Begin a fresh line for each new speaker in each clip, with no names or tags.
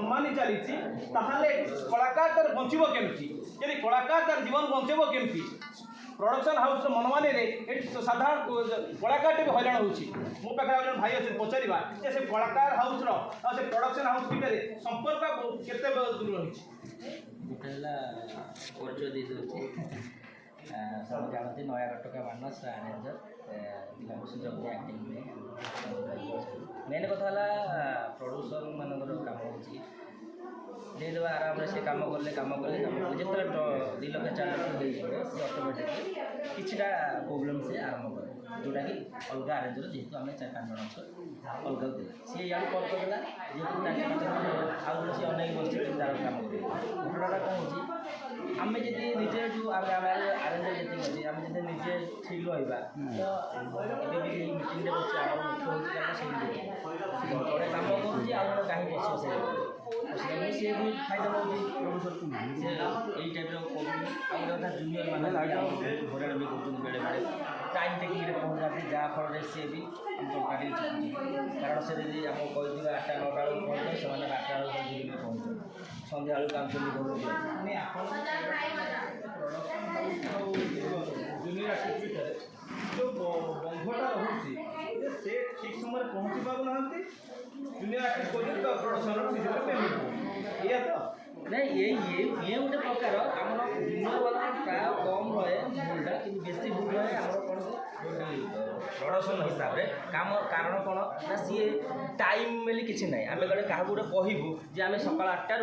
मनमानी चली कलाकार तार बचब केमती यदि कलाकार तार जीवन बचब केमती प्रोडक्शन हाउस मनमानी साधारण कलाकार भी हैरान होची मो पाखे जन भाई अच्छे पचारा से कलाकार हाउस से प्रोडक्शन हाउस भितर संपर्क केते दूर रही
परिचय दे सब जानते नयागढ़ का मानस आनेंजर पिला सुजोग एक्टिंग मेन कथा प्रोड्यूसर मानकर काम हो देदेवा आराम से काम कले जिते 2 लाख 4 लाख दे सी अटोमेटिक किछटा प्रोब्लेम से आरंभ करे जोटा कि अलग आरेंजर जेहेतु आम 4-5 जन अच्छे अलग दे सी या कल करदेला जेहेतु आउ सी अनेक बस तार काम कर घटनाटा कौन हो आम जी निजे जो आरेंजर जी अच्छे आम जी निजे ठीक रहा तो मीटिंग बच्चे आम मुख्य हो जड़े कम कर कहीं बस सी भी फायदा पाँच यही टाइप कथा जूनियर मैंने हरान भी कर बेले बेले टाइम टेकिंग पहुँचा जहाँ फल सी भी टंका कारण से यदि आम कही 8टा 9टा बेलू पहुँचे से 8टा बेलू पहुँचे सन्ध्या बेलू काम
जूनियर आर्टिस्ट भितर जो बंधटा रही से ठीक समय पहुँची पार ना जूनियर आर्टिस्ट को प्रोडक्शन पेमेंट या तो
नहीं ये गोटे प्रकार आम जूनियर वाला प्राय कम रहे कि बेसी भूल रहे आम कौन प्रोडक्शन हिसाब से काम कारण कौन ना सी टाइम बेली किसी ना आम गए क्या गोटे कहूँ जे आम सका 8टा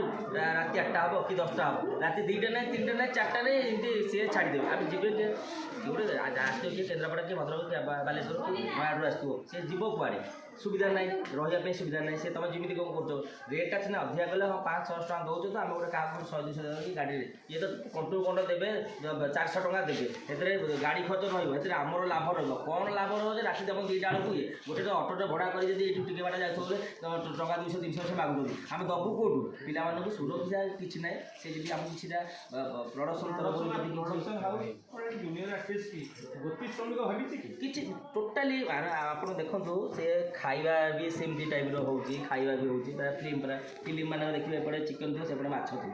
राति 8टा हम कि 10टा हम राति 2टा ना 3टा ना 4टा नहीं एमती सी छाड़देवे आम जी गोटे आसो किए केन्द्रापड़ा कि भद्रक कि बालेश्वर कि नयागढ़ आसो सी जीव कुआड़े सुविधा ना रही सुविधा ना से तुम जमी कौन कर रेटा सीना अधिका गले हाँ 500-600 टका दौर तो आम गोटे क्या 100-200 देवी गाड़ी ये तो कंट्रोल कंड देवे 400 टका देवे से गाड़ी खर्च रही आमर लाभ रहा कौन लाभ रहा राति तुम 2टा बेलू ये गोटे अटोटे भड़ा कर टिके बाटा जाए टका 200-300 से मागुँ आम दबू कौटू पिला सुरक्षा किसी ना से जी आम कि प्रोडक्शन तरफ
जूनियर आर्टिस्ट गोटी श्रमिक भाई
कि टोटाली आप देखो से खाଇବା भी सेमती टाइप होची खाଇବା भी होची फिल्म मान देखिए एपटे चिकन थी सेपटे माछ थी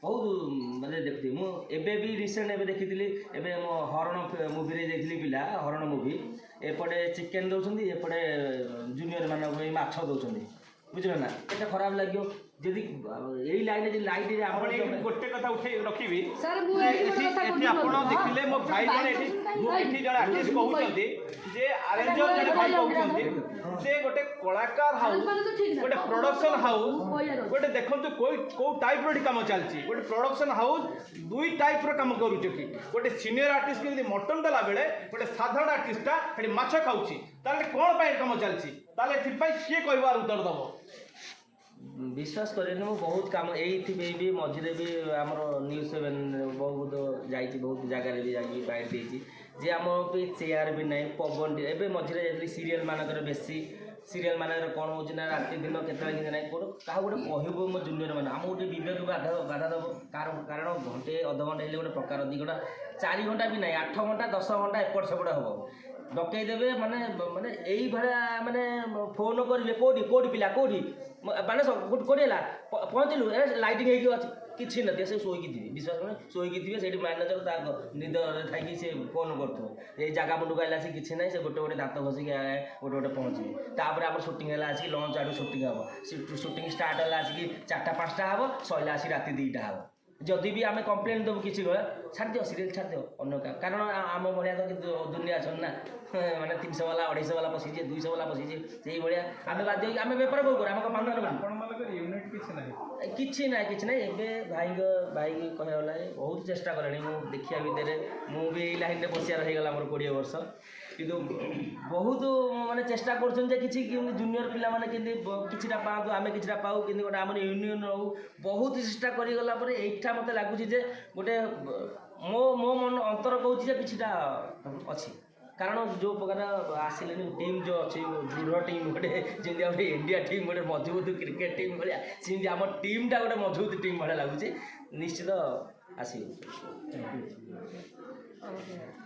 बहुत मतलब देखती मुझे भी रिसेंट एवं देखी एवं मो हरण मुवी देखी पिला हरण मुवी एपटे चिकेन दौरान एपटे जूनियर मानक माछ दौरान बुझल ना एटा खराब लगे जदि यही लाइन जी लाइट
गोटे कथा उठे रखी आप देखिले मो भाई जन जन आर्टिस्ट कहते जे अरेंजर जन भाई कहते से गोटे कलाकार हाउस गोटे प्रोडक्शन हाउस गोटे देखो कौ टाइप काम चलती गोटे प्रोडक्शन हाउस 2 टाइप काम करुच कि गोटे सीनियर आर्टिस्ट को यदि मटन देला बेले गोटे साधारण आर्टिस्टा ये माछ खाऊँगी कौन काम चलती किए कहबार उत्तर दब
विश्वास करें मु बहुत काम यही भी मझे भी आमर न्यूज 7 बहुत जाइए बहुत जगार भी जाकि बाइट देती जे आम भी चेयर भी ना पवन एवं मझे जाती सीरियल मानकर बेसी सीरियल मानकर कौन हो राति दिन केतला ना कौन क्या गोटे कहब मो जूनियर मैंने आम गोटे विवेक बाधा दब कारण घंटे अध घंटे गोटे प्रकार 2 घंटा 4 घंटा भी ना 8 घंटा 10 घंटा एपट सेपट हम डकईदेवे माने माने यही भाया माने फोन करेंगे कौटी पिला कौटी माने कौटी पहुँचलु लाइटिंग अच्छी किसी ना से शोकी थी विश्वास कर शोकी थी से मैनेजर निद थी से फोन कर ये जगह मुंडक आला से किसी ना से गोटे गोटे दात घसिक गोटे गोटे पहुँचे तापर आम सुटिंग है आसिक लंच आड़ सुटिंग हम सुटिंग स्टार्ट है आसिक 4टा-5टा हम सैला आसिक राति 2टा हम जदि भी आम कम्प्लेन देव किसी छाड़ दियो सीरियल छाड़ दियो अन्य का कारण आम भाया तो दुनिया अच्छन ना माने 300 वाला 250 वाला पशिचे 200 वाला पशिचे से भाया आम बाध्य आम बेपार कौन कर आम मानुना किसी ना एवं भाई कहला बहुत चेष्टा कले देखा भितर मुझे लाइन में बसियार होगा मोर 20 वर्ष किंतु बहुत माने चेष्टा कर किसी जूनियर पिला माने किछिटा पाऊ आम किछिटा पाऊ कि गोटे आम यूनियन रहू बहुत चेष्टा करगला एटा मत लगुच गोटे मो मो मन अंतर कहूँ किछिटा अच्छी कारण जो प्रकार आसिले टीम जो अच्छी दृढ़ टीम गोटे जमी गोटे इंडिया टीम गोटे मजबूत क्रिकेट टीम भाया सेमती आम टीमटा गोटे मजबूत टीम भाया लगुच निश्चित आस।